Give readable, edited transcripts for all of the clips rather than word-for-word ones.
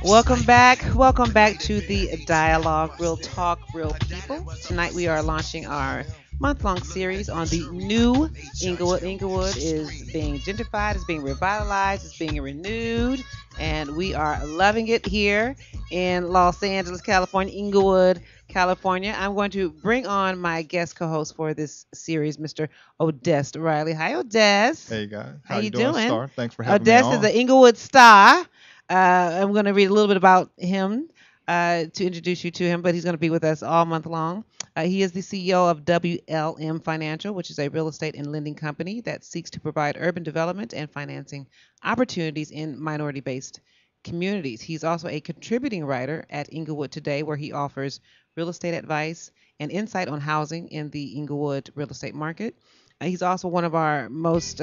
Welcome back. Welcome back to the Dialogue Real Talk, Real People. Tonight we are launching our month long series on the new Inglewood. Inglewood is being gentrified, it's being revitalized, it's being renewed, and we are loving it here in Los Angeles, California, Inglewood, California. I'm going to bring on my guest co-host for this series, Mr. Odest Riley. Hi, Odest. Hey guys, How how you you doing, doing? Star? Thanks for having me Odest is on. an Inglewood star. I'm going to read a little bit about him to introduce you to him, but he's going to be with us all month long. He is the CEO of WLM Financial, which is a real estate and lending company that seeks to provide urban development and financing opportunities in minority based communities. He's also a contributing writer at Inglewood Today, where he offers real estate advice and insight on housing in the Inglewood real estate market. He's also one of our most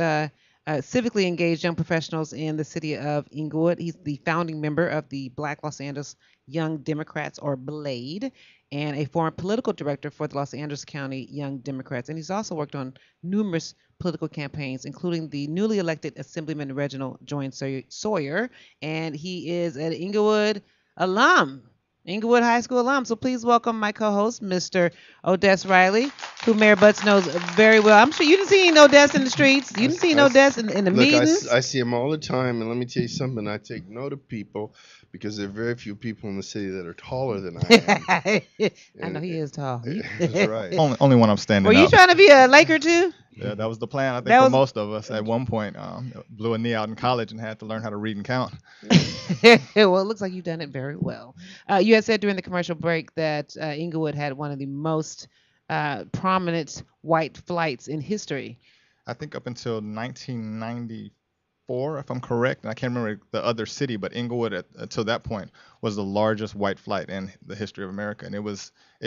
civically engaged young professionals in the city of Inglewood. He's the founding member of the Black Los Angeles Young Democrats, or BLADE, and a former political director for the Los Angeles County Young Democrats. And he's also worked on numerous political campaigns, including the newly elected Assemblyman Reginald Sawyer. And he is an Inglewood alum. Inglewood High School alum. So please welcome my co-host, Mr. Odess Riley, who Mayor Butts knows very well. I'm sure you didn't see Odess in the streets. You didn't see Odess in the Look, meetings. I see them all the time, and let me tell you something. I take note of people because there are very few people in the city that are taller than I am. I know And he is tall. that's right. Only when I'm standing Were you up. trying to be a Laker too? Yeah, that was the plan. I think That for was most of us at one point. Blew a knee out in college and had to learn how to read and count. well, it looks like you've done it very well. You had said during the commercial break that Inglewood had one of the most prominent white flights in history. I think up until 1994, if I'm correct, and I can't remember the other city, but Inglewood until that point was the largest white flight in the history of America, and it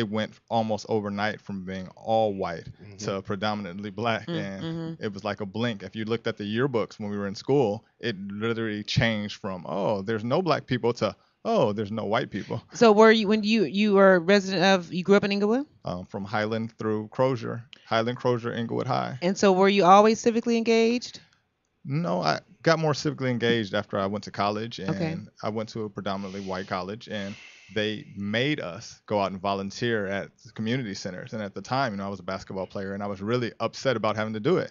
went almost overnight from being all white to predominantly black, and it was like a blink. If you looked at the yearbooks when we were in school, it literally changed from there's no black people to there's no white people. So were you when you were a resident of you grew up in Inglewood? From Highland through Crozier, Highland, Crozier, Inglewood High. And so were you always civically engaged? No, I got more civically engaged after I went to college, and Okay. I went to a predominantly white college, and they made us go out and volunteer at community centers. And at the time, I was a basketball player, and I was really upset about having to do it.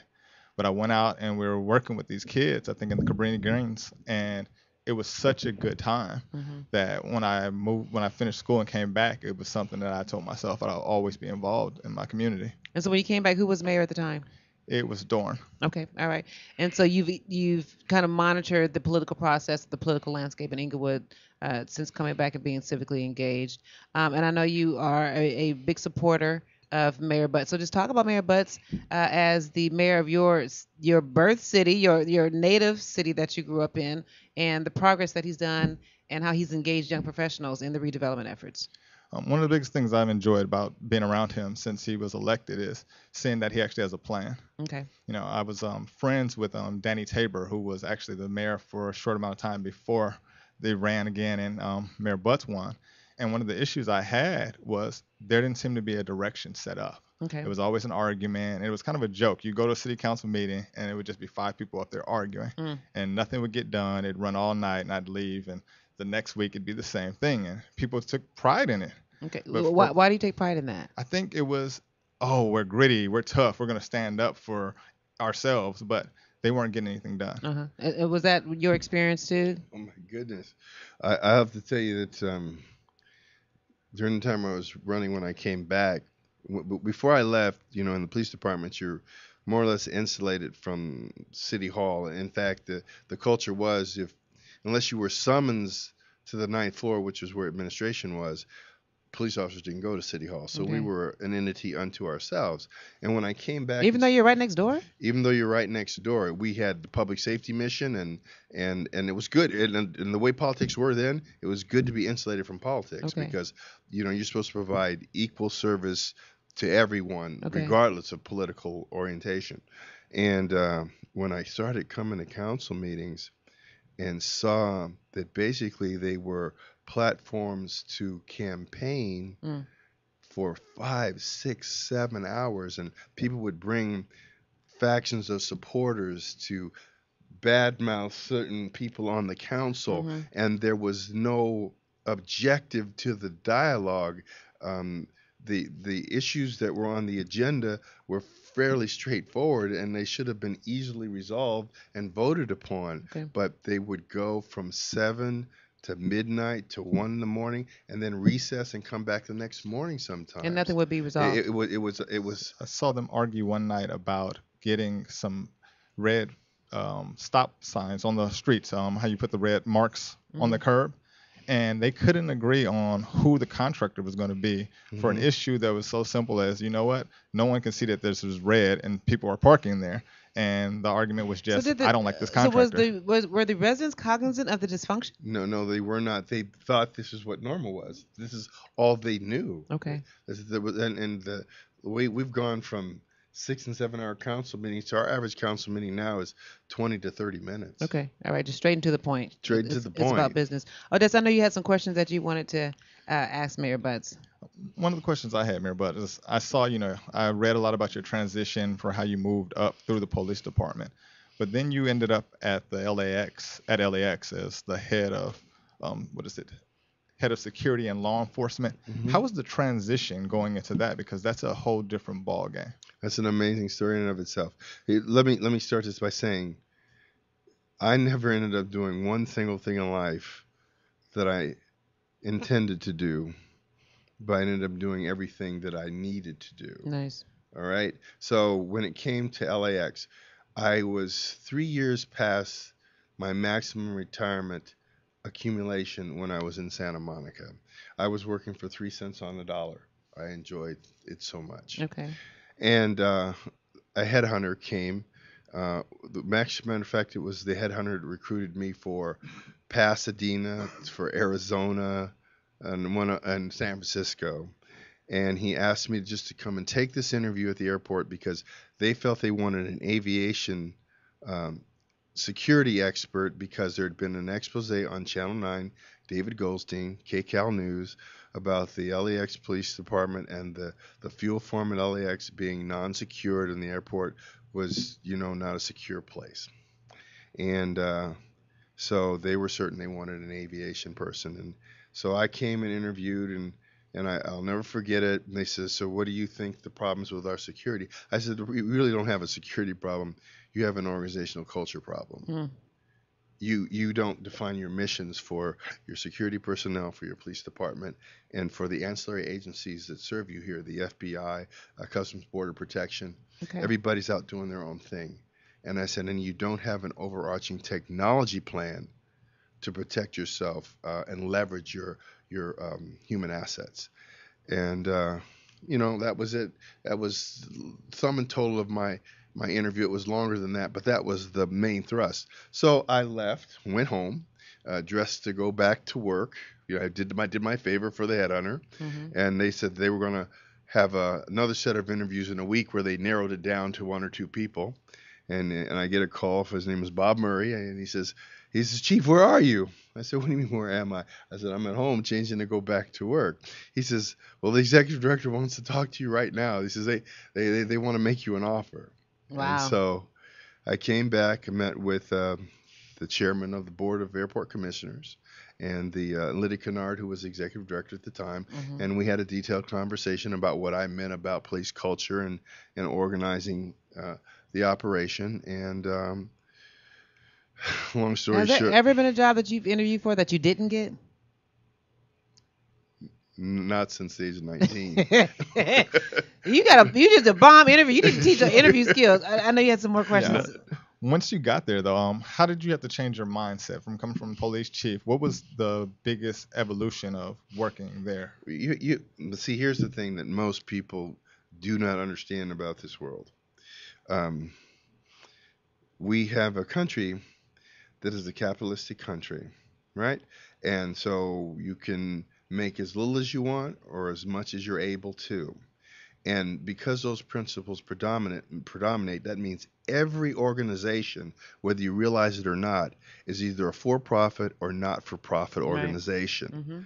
But I went out and we were working with these kids, I think in the Cabrini Greens, and it was such a good time that when I finished school and came back, it was something that I told myself I'll always be involved in my community. And so when you came back, who was mayor at the time? It was Dorn. Okay, all right. And so you've kind of monitored the political process, the political landscape in Inglewood since coming back and being civically engaged. And I know you are a big supporter of Mayor Butts. So just talk about Mayor Butts as the mayor of your birth city, your native city that you grew up in, and the progress that he's done and how he's engaged young professionals in the redevelopment efforts. One of the biggest things I've enjoyed about being around him since he was elected is seeing that he actually has a plan. Okay. I was friends with Danny Tabor, who was actually the mayor for a short amount of time before they ran again and Mayor Butts won. And one of the issues I had was there didn't seem to be a direction set up. Okay. It was always an argument. It was kind of a joke. You go to a city council meeting and it would just be 5 people up there arguing, and nothing would get done. It'd run all night, and I'd leave, and the next week it'd be the same thing, and people took pride in it. Okay. But Why do you take pride in that? I think it was, we're gritty, we're tough, we're gonna stand up for ourselves, but they weren't getting anything done. Was that your experience too? Oh my goodness, I have to tell you that during the time I was running when I came back, before I left, in the police department, you're more or less insulated from City Hall. In fact, the culture was unless you were summoned to the ninth floor, which is where administration was, police officers didn't go to City Hall. So we Okay. were an entity unto ourselves. And when I came back, Even though you're right next door? even though you're right next door, we had the public safety mission, and it was good. And the way politics were then, it was good to be insulated from politics Okay. because you're supposed to provide equal service to everyone, Okay. regardless of political orientation. And when I started coming to council meetings and saw that basically they were platforms to campaign for 5, 6, 7 hours, and people would bring factions of supporters to badmouth certain people on the council, Mm-hmm. and there was no objective to the dialogue. Um, the issues that were on the agenda were fairly straightforward, and they should have been easily resolved and voted upon. Okay. But they would go from 7 to midnight to 1 in the morning, and then recess and come back the next morning. And nothing Sometimes would be resolved. it was I saw them argue one night about getting some red stop signs on the streets, how you put the red marks on Mm-hmm. the curb. And they couldn't agree on who the contractor was going to be for an hmm issue that was so simple as, you know what, no one can see that this is red and people are parking there. And the argument was So just, did the I don't like this so was contractor. the was were the residents cognizant of the dysfunction? No, they were not. They thought this is what normal was. This is all they knew. Okay. And the way we've gone from 6 and 7 hour council meetings to our average council meeting now is 20 to 30 minutes. Okay. All right. Just straight and to the point. Straight to the It's about point. business. Odessa, I know you had some questions that you wanted to ask Mayor Butts. One of the questions I had, Mayor Bud, is I saw, I read a lot about your transition for how you moved up through the police department, but then you ended up at the LAX as the head of, what is it? Head of security and law enforcement. hmm How was the transition going into that? Because that's a whole different ball game. That's an amazing story in and of itself. Let me start this by saying I never ended up doing one single thing in life that I intended to do, but I ended up doing everything that I needed to do. Nice. All right. So when it came to LAX, I was 3 years past my maximum retirement accumulation when I was in Santa Monica. I was working for 3 cents on the dollar. I enjoyed it so much. Okay. And a headhunter came. Matter of fact, it was the headhunter that recruited me for Pasadena, for Arizona, and San Francisco. And he asked me just to come and take this interview at the airport because they felt they wanted an aviation um, security expert because there had been an expose on Channel 9, David Goldstein, KCAL News, about the LAX Police Department and the fuel form at LAX being non-secured and the airport was, not a secure place. And so they were certain they wanted an aviation person. And so I came and interviewed and I'll never forget it. And they said, so what do you think the problems with our security? I said, we really don't have a security problem. You have an organizational culture problem. Mm. You don't define your missions for your security personnel, for your police department, and for the ancillary agencies that serve you here, the FBI, Customs Border Protection. Okay. Everybody's out doing their own thing. And I said, and you don't have an overarching technology plan to protect yourself and leverage your human assets. And that was it. That was sum and total of my interview. It was longer than that, but that was the main thrust. So I left, went home, dressed to go back to work. I did my favor for the headhunter, Mm-hmm. and they said they were going to have another set of interviews in a week where they narrowed it down to one or two people. And I get a call. His name is Bob Murray, and he says, Chief, where are you? I said, what do you mean, where am I? I said, I'm at home changing to go back to work. He says, well, the executive director wants to talk to you right now. He says, they want to make you an offer. Wow. And so I came back and met with the chairman of the board of airport commissioners and the Lydia Kennard, who was the executive director at the time. Mm-hmm. And we had a detailed conversation about what I meant about police culture and organizing the operation. And long story Has there short, ever been a job that you've interviewed for that you didn't get? not since the age of 19. You just a bomb interview. You need to teach your interview skills. I know you had some more questions. Yeah. Once you got there, though, how did you have to change your mindset from coming from police chief? What was the biggest evolution of working there? You see, here's the thing that most people do not understand about this world. We have a country that is a capitalistic country, right? And so you can make as little as you want or as much as you're able to. And because those principles predominate, that means every organization, whether you realize it or not, is either a for-profit or not-for-profit Right. organization. Mm-hmm.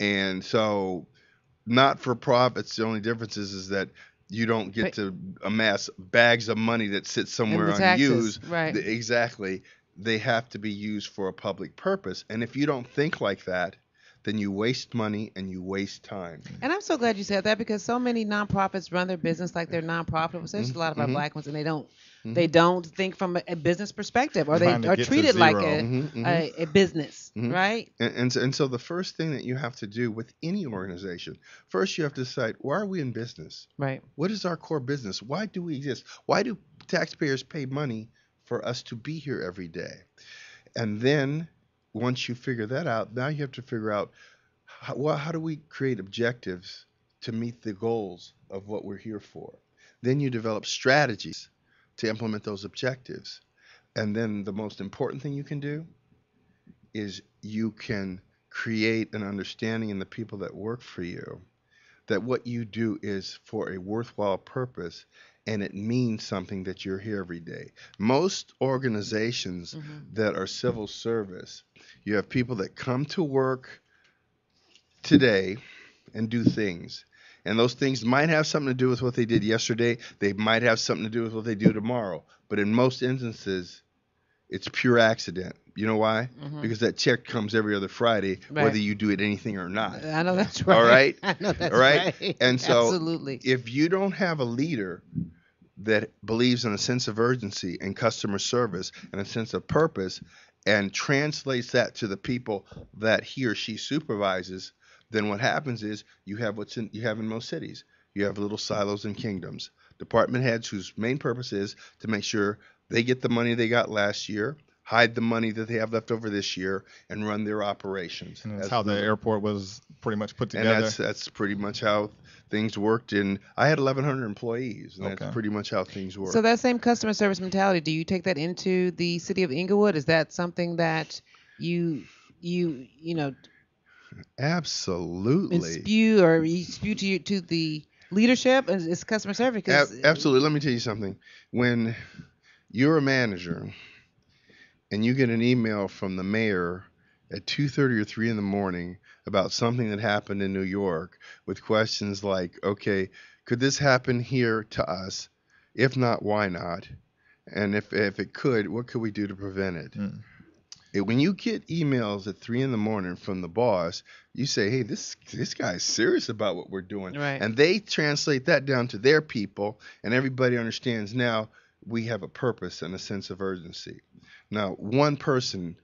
And so not-for-profits, the only difference is that you don't get But- to amass bags of money that sit somewhere And the taxes, unused. right. Exactly. they have to be used for a public purpose. And if you don't think like that, then you waste money and you waste time. And I'm so glad you said that because so many nonprofits run their business like they're nonprofitable, especially a lot of our Mm-hmm. black ones, and they don't Mm-hmm. think from a business perspective, or they Trying to are get to treated like zero. Mm-hmm. a business, Mm-hmm. right? And so the first thing that you have to do with any organization, first you have to decide, why are we in business? Right. What is our core business? Why do we exist? Why do taxpayers pay money for us to be here every day? And then once you figure that out, now you have to figure out how do we create objectives to meet the goals of what we're here for? Then you develop strategies to implement those objectives. And then the most important thing you can do is you can create an understanding in the people that work for you that what you do is for a worthwhile purpose and it means something, that you're here every day. Most organizations that are civil service, you have people that come to work today and do things. And those things might have something to do with what they did yesterday. They might have something to do with what they do tomorrow. But in most instances, it's pure accident. You know why? Because that check comes every other Friday, Right. whether you do it anything or not. I know that's right. All right? I know that's All right? right. And so Absolutely. if you don't have a leader that believes in a sense of urgency and customer service and a sense of purpose and translates that to the people that he or she supervises, then what happens is you have in most cities. You have little silos and kingdoms. Department heads whose main purpose is to make sure they get the money they got last year, hide the money that they have left over this year, and run their operations. And that's how the airport was pretty much put And together. that's pretty much how things worked. And I had 1,100 employees, and Okay. that's pretty much how things work. So that same customer service mentality, do you take that into the city of Inglewood? Is that something that you know Absolutely. spew to the leadership? Is customer service? 'Cause- Absolutely. Let me tell you something. When you're a manager and you get an email from the mayor at 2:30 or 3 in the morning about something that happened in New York with questions like, okay, could this happen here to us? If not, why not? And if it could, what could we do to prevent it? When you get emails at 3 in the morning from the boss, you say, hey, this guy's serious about what we're doing. Right. And they translate that down to their people, and everybody understands now we have a purpose and a sense of urgency. Now, one person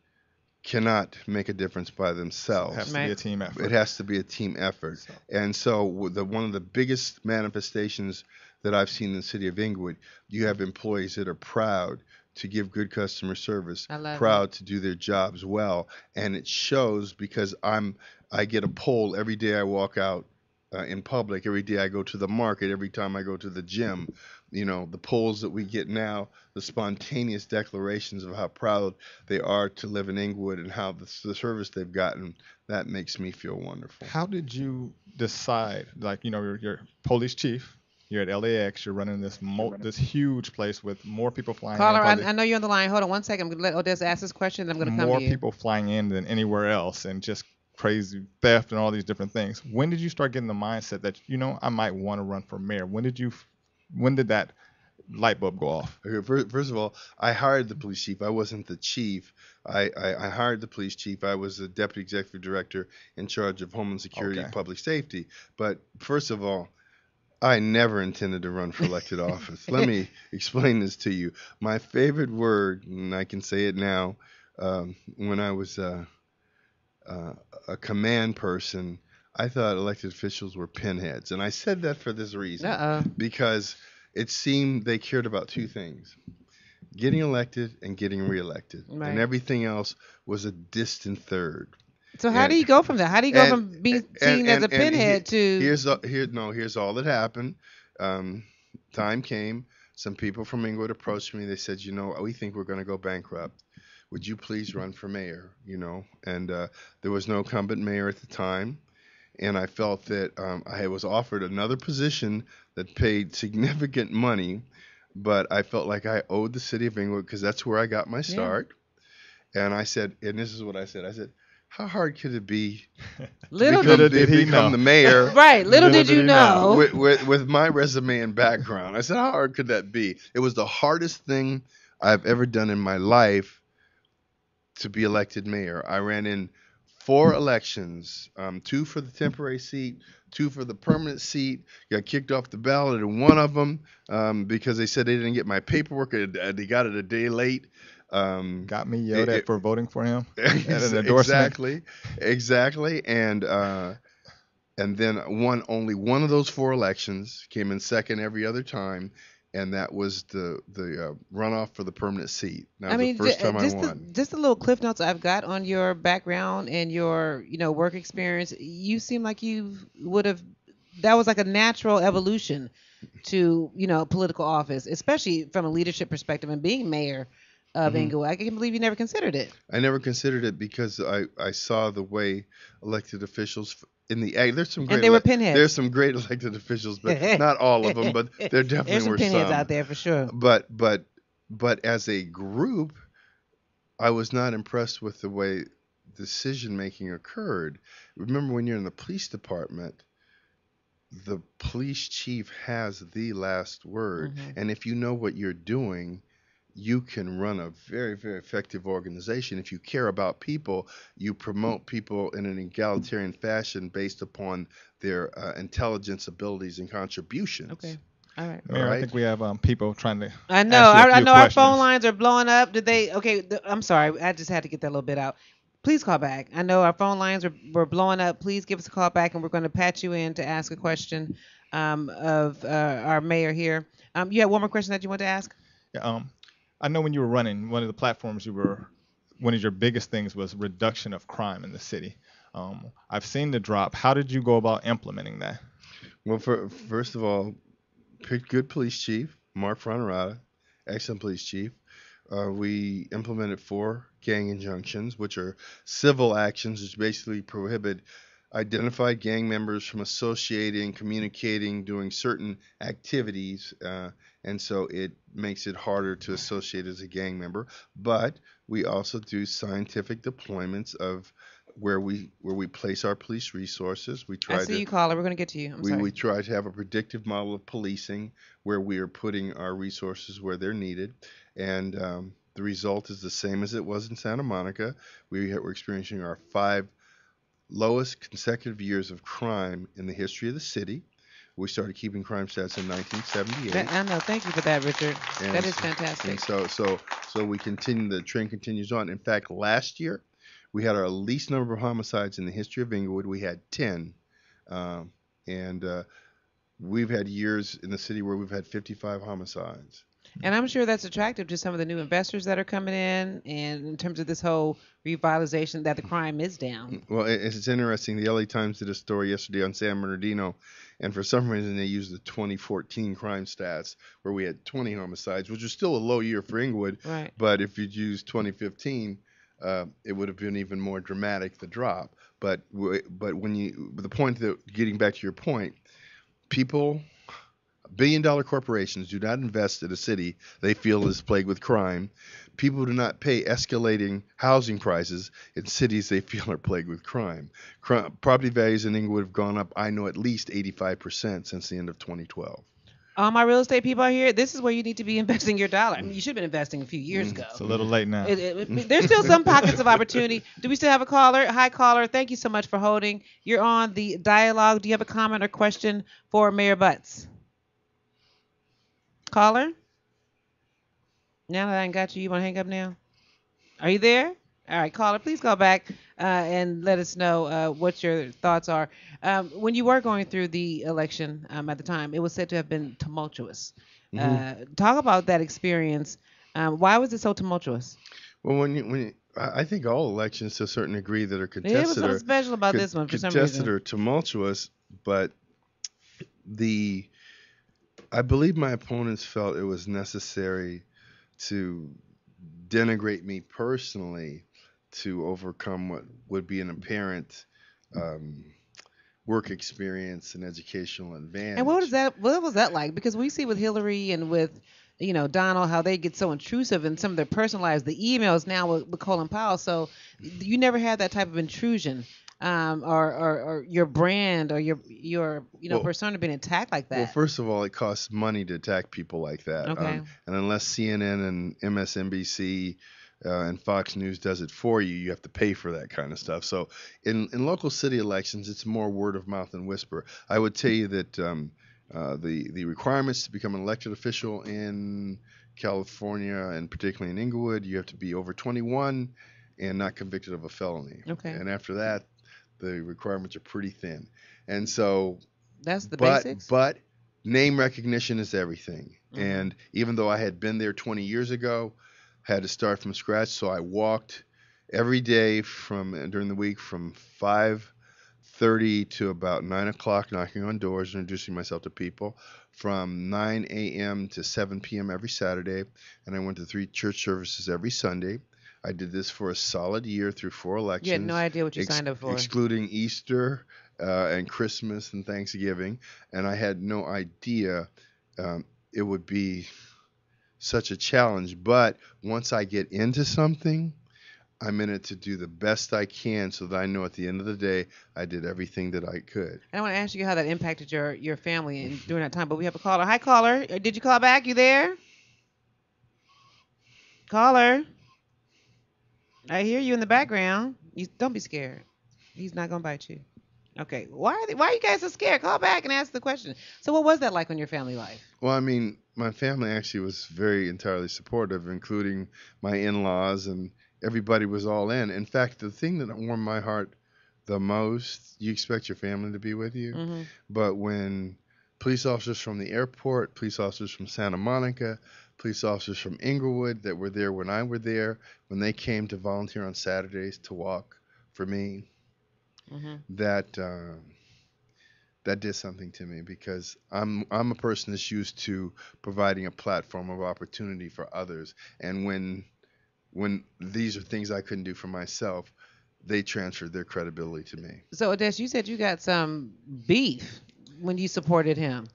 cannot make a difference by themselves. It has to Right. be a team effort. It has to be a team effort. So- And so one of the biggest manifestations that I've seen in the city of Inglewood, you have employees that are proud to give good customer service, I love proud to do their jobs well, and it shows because I get a poll every day I walk out in public, every day I go to the market, every time I go to the gym. You know, the polls that we get now, the spontaneous declarations of how proud they are to live in Inglewood and how the service they've gotten, that makes me feel wonderful. How did you decide? Like, you're police chief. You're at LAX. You're running this huge place with more people flying Caller, in. I know you're on the line. Hold on one second. I'm gonna let Odessa ask this question, then I'm gonna come More to you. people flying in than anywhere else, and just crazy theft and all these different things. When did you start getting the mindset that I might want to run for mayor? When did that light bulb go off? Okay, first of all, I hired the police chief. I wasn't the chief. I hired the police chief. I was the deputy executive director in charge of Homeland Security and Okay. Public Safety. But first of all, I never intended to run for elected office. Let me explain this to you. My favorite word, and I can say it now, when I was a command person, I thought elected officials were pinheads. And I said that for this reason. Because it seemed they cared about two things: getting elected and getting reelected. Right. And everything else was a distant third. So how do you go from that? How do you go from being seen as a pinhead to? Here's all that happened. Time came. Some people from Inglewood approached me. They said, we think we're going to go bankrupt. Would you please run for mayor? And there was no incumbent mayor at the time. And I felt that I was offered another position that paid significant money, but I felt like I owed the city of Inglewood because that's where I got my start. And I said, and this is what I said, how hard could it be Little to did he become know. the mayor? Right. Little did you know. With my resume and background. I said, how hard could that be? It was the hardest thing I've ever done in my life, to be elected mayor. I ran in 4 elections, two for the temporary seat, two for the permanent seat. Got kicked off the ballot in one of them because they said they didn't get my paperwork. They got it a day late. Um, Got me yelled it, at for voting for him at an endorsement. exactly, exactly, and then won only one of those 4 elections. Came in second every other time, and that was the runoff for the permanent seat. That I was the mean, first time I just won. the little cliff notes I've got on your background and your work experience. You seem like you would have that was like a natural evolution to political office, especially from a leadership perspective and being mayor of Hmm. Inglewood. I can't believe you never considered it. I never considered it because I saw the way elected officials in the ag. And they were There's pinheads. some great elected officials, but not all of them. But there There's definitely some were pinheads out some. there for sure. But as a group, I was not impressed with the way decision making occurred. Remember, when you're in the police department, the police chief has the last word, Hmm. and if you know what you're doing, you can run a very, very effective organization. If you care about people, you promote people in an egalitarian fashion based upon their intelligence, abilities, and contributions. Okay. All right. All Mayor, I right. think we have people trying to I know. ask you a I few know our phone questions. lines are blowing up. Did they? Okay. I'm sorry. I just had to get that little bit out. Please call back. I know our phone lines were blowing up. Please give us a call back, and we're going to patch you in to ask a question of our mayor here. You had one more question that you want to ask? Yeah, I know when you were running, one of the platforms one of your biggest things was reduction of crime in the city. I've seen the drop. How did you go about implementing that? Well, first of all, picked good police chief, Mark Fronterata, excellent police chief. We implemented 4 gang injunctions, which are civil actions, which basically prohibit identified gang members from associating, communicating, doing certain activities, and so it makes it harder to associate as a gang member. But we also do scientific deployments of where we place our police resources. We I try see to you, caller. We're going to get to you. I'm we sorry. try to have a predictive model of policing where we are putting our resources where they're needed, and the result is the same as it was in Santa Monica. We're experiencing our 5 lowest consecutive years of crime in the history of the city. We started keeping crime stats in 1978, I know. Thank you for that, Richard. and That is and fantastic. so we continue. The trend continues on. In fact, last year we had our least number of homicides in the history of Inglewood. We had 10, um, and we've had years in the city where we've had 55 homicides. And I'm sure that's attractive to some of the new investors that are coming in, and in terms of this whole revitalization that the crime is down. Well, it's interesting. The LA Times did a story yesterday on San Bernardino, and for some reason they used the 2014 crime stats where we had 20 homicides, which was still a low year for Inglewood. Right. But if you'd used 2015, it would have been even more dramatic, the drop. But the point that getting back to your point, people, billion-dollar corporations do not invest in a city they feel is plagued with crime. People do not pay escalating housing prices in cities they feel are plagued with crime. Property values in Inglewood have gone up, I know, at least 85% since the end of 2012. All my real estate people out here, this is where you need to be investing your dollar. I mean, you should have been investing a few years ago. It's a little late now. There's still some pockets of opportunity. Do we still have a caller? Hi, caller. Thank you so much for holding. You're on the dialogue. Do you have a comment or question for Mayor Butts? Caller? Now that I ain't got you, you want to hang up now? Are you there? All right, caller, please call back and let us know what your thoughts are. When you were going through the election at the time, it was said to have been tumultuous. Hmm. Talk about that experience. Why was it so tumultuous? Well, I think all elections to a certain degree that are There was contested something special about this one for some contested reason. or tumultuous, but the I believe my opponents felt it was necessary to denigrate me personally to overcome what would be an apparent um, work experience and educational And what was advantage. that? What was that like? Because we see with Hillary and with Donald how they get so intrusive in some of their personal lives. The emails now with Colin Powell. So you never had that type of intrusion, or your brand or your Well, persona being attacked like well, that. first of all, it costs money to attack people like that, Okay. and unless CNN and MSNBC and Fox News does it for you. You have to pay for that kind of stuff. So in local city elections, it's more word of mouth and whisper. I would tell you that the requirements to become an elected official in California, and particularly in Inglewood, you have to be over 21 and not convicted of a felony. Okay. And after that, the requirements are pretty thin. And so, That's the but basics. but name recognition is everything. Mhm. And even though I had been there 20 years ago, had to start from scratch. So I walked every day from during the week from 5:30 to about 9 o'clock, knocking on doors, introducing myself to people. From 9 a.m. to 7 p.m. every Saturday, and I went to 3 church services every Sunday. I did this for a solid year through 4 elections. You had no idea what you signed up for. Excluding Easter and Christmas and Thanksgiving, and I had no idea it would be such a challenge. But once I get into something, I'm in it to do the best I can, so that I know at the end of the day I did everything that I could. And I want to ask you how that impacted your family during that time. But we have a caller. Hi, caller. Did you call back? You there? Caller. I hear you in the background. You don't be scared. He's not gonna bite you. Okay. Why are you guys so scared? Call back and ask the question. So what was that like on your family life? Well, I mean, my family actually was very entirely supportive, including my in-laws, and everybody was all in. In fact, the thing that warmed my heart the most, you expect your family to be with you, Mm-hmm. but when police officers from the airport, police officers from Santa Monica, police officers from Inglewood that were there when I were there, when they came to volunteer on Saturdays to walk for me, Mm-hmm. that did something to me, because I'm a person that's used to providing a platform of opportunity for others, and when these are things I couldn't do for myself, they transferred their credibility to me. So Adesh, you said you got some beef when you supported him.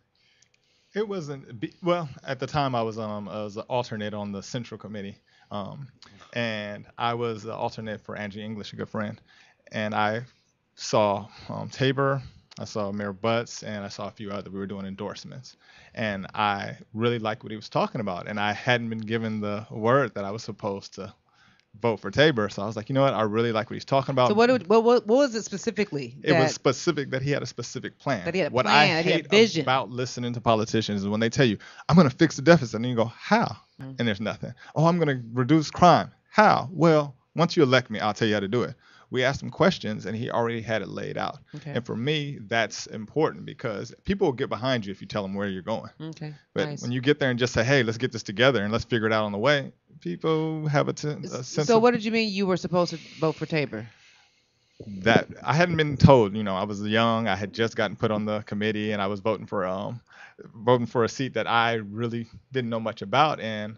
It wasn't well at the time. I was an alternate on the central committee, um, and I was the alternate for Angie English, a good friend. And I saw Tabor, I saw Mayor Butts, and I saw a few other. We were doing endorsements, and I really liked what he was talking about. And I hadn't been given the word that I was supposed to vote for Tabor, so I was like, you know what? I really like what he's talking about. So what was it specifically? It was specific that he had a specific plan. That he had a what plan, I that he had hate vision. about listening to politicians is when they tell you, I'm going to fix the deficit, and you go, how? Mm. And there's nothing. Oh, I'm going to reduce crime. How? Well, once you elect me, I'll tell you how to do it. We asked him questions, and he already had it laid out. Okay. And for me, that's important, because people will get behind you if you tell them where you're going. Okay. But Nice. when you get there and just say, hey, let's get this together and let's figure it out on the way, people have a sense So of what did you mean you were supposed to vote for Tabor? that. I hadn't been told. I was young. I had just gotten put on the committee, and I was voting for a seat that I really didn't know much about, and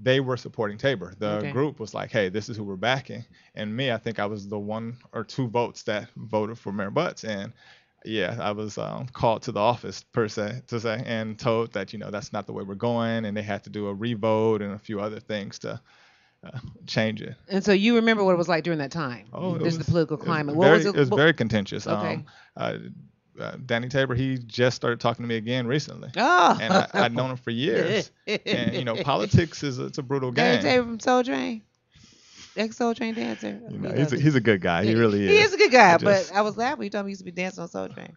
they were supporting Tabor. The Okay. group was like, hey, this is who we're backing. And me, I think I was the 1 or 2 votes that voted for Mayor Butts. And yeah, I was called to the office per se to say, and told that that's not the way we're going, and they had to do a revote and a few other things to change it. And so you remember what it was like during that time? Oh, This is the political climate. What Very, was it? it was very contentious. Okay. Danny Tabor, he just started talking to me again recently, Oh. and I'd known him for years. And politics it's a brutal Danny game. Tabor from Soul Train, ex Soul Train dancer. He's a good guy. He really is. He is a good guy, I just- but I was laughing when you told me he used to be dancing on Soul Train.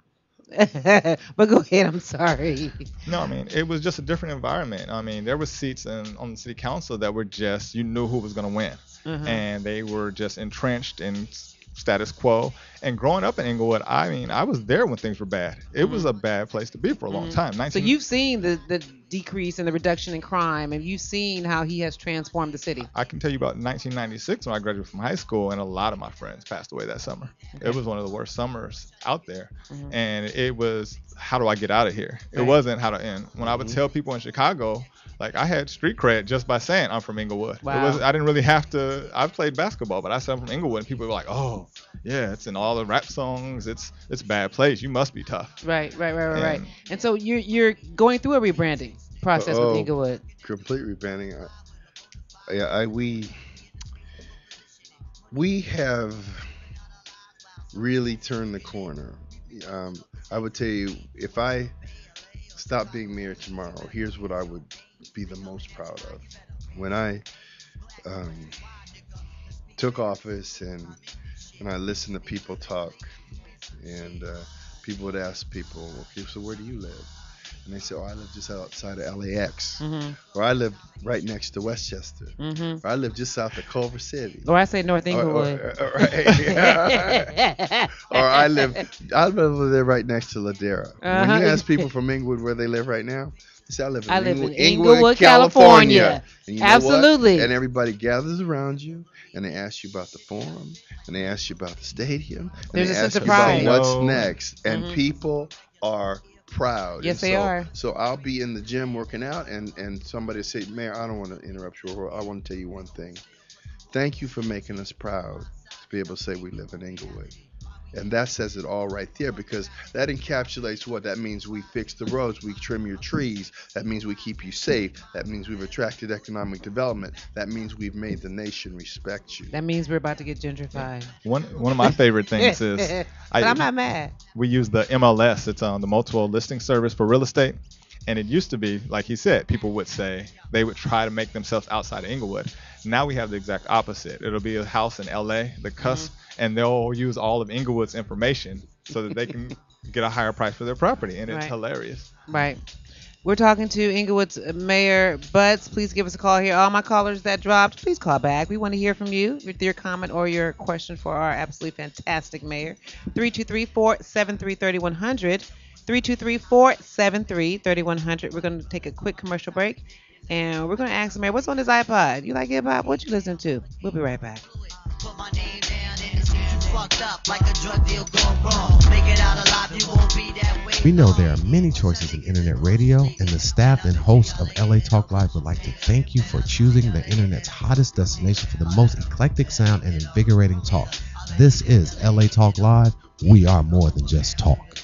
But go ahead. I'm sorry. No, I mean, it was just a different environment. I mean, there were seats on the city council that were just, you knew who was going to win. Uh-huh. And they were just entrenched in status quo. And growing up in Inglewood, I mean, I was there when things were bad. It was a bad place to be for a long time. So you've seen the decrease and the reduction in crime, and you've seen how he has transformed the city. I can tell you about 1996 when I graduated from high school, and a lot of my friends passed away that summer. Okay. It was one of the worst summers out there. Mhm. And it was, how do I get out of here? It Right. wasn't how to end. When I would tell people in Chicago, like, I had street cred just by saying I'm from Inglewood. Wow. I didn't really have to. I played basketball, but I said I'm from Inglewood, and people were like, "Oh, yeah, it's in all the rap songs. It's a bad place. You must be tough." Right. And- And so you're going through a rebranding process with Inglewood. Complete rebranding. We have really turned the corner. I would tell you, if I stopped being mayor tomorrow, here's what I would be the most proud of. When I um, took office, and I listened to people talk, and people would ask people, okay, so where do you live? And they say, oh, I live just outside of LAX, Mhm. or I live right next to Westchester, Mhm. or I live just south of Culver City, Or I say North or or, Inglewood. or, or I live there right next to Ladera. When you Uh-huh. ask people from Inglewood where they live right now, they say I live in I live in Inglewood, Inglewood, California. California. And you know what? Absolutely. And everybody gathers around you, and they ask you about the forum, and they ask you about the stadium, and There's they a sense ask of you about pride. what's Casino. next. And Mhm. people are proud. Yes, And they are. so I'll be in the gym working out, and somebody say, Mayor, I don't want to interrupt you. I want to tell you one thing. Thank you for making us proud to be able to say we live in Inglewood. And that says it all right there, because that encapsulates what that means. We fix the roads, we trim your trees. That means we keep you safe. That means we've attracted economic development. That means we've made the nation respect you. That means we're about to get Yeah. gentrified. One of my favorite things is But I I'm not mad. we use the MLS. It's on the multiple listing service for real estate. And it used to be, like he said, people would say they would try to make themselves outside of Inglewood. Now we have the exact opposite. It'll be a house in LA, the Mhm. cusp, and they'll use all of Inglewood's information so that they can get a higher price for their property. And it's Right. hilarious. Right. We're talking to Inglewood's Mayor Butts. Please give us a call here. All my callers that dropped, please call back. We want to hear from you with your comment or your question for our absolutely fantastic mayor. 323-473-3100. 323-473-3100. We're going to take a quick commercial break. And we're going to ask the mayor, what's on his iPod? You like hip hop? What you listen to? We'll be right back. Put my name down and it seems you fucked up like a drug deal gone wrong. Make it out alive, you won't be that way. We know there are many choices in internet radio, and the staff and hosts of LA Talk Live would like to thank you for choosing the internet's hottest destination for the most eclectic sound and invigorating talk. This is LA Talk Live. We are more than just talk.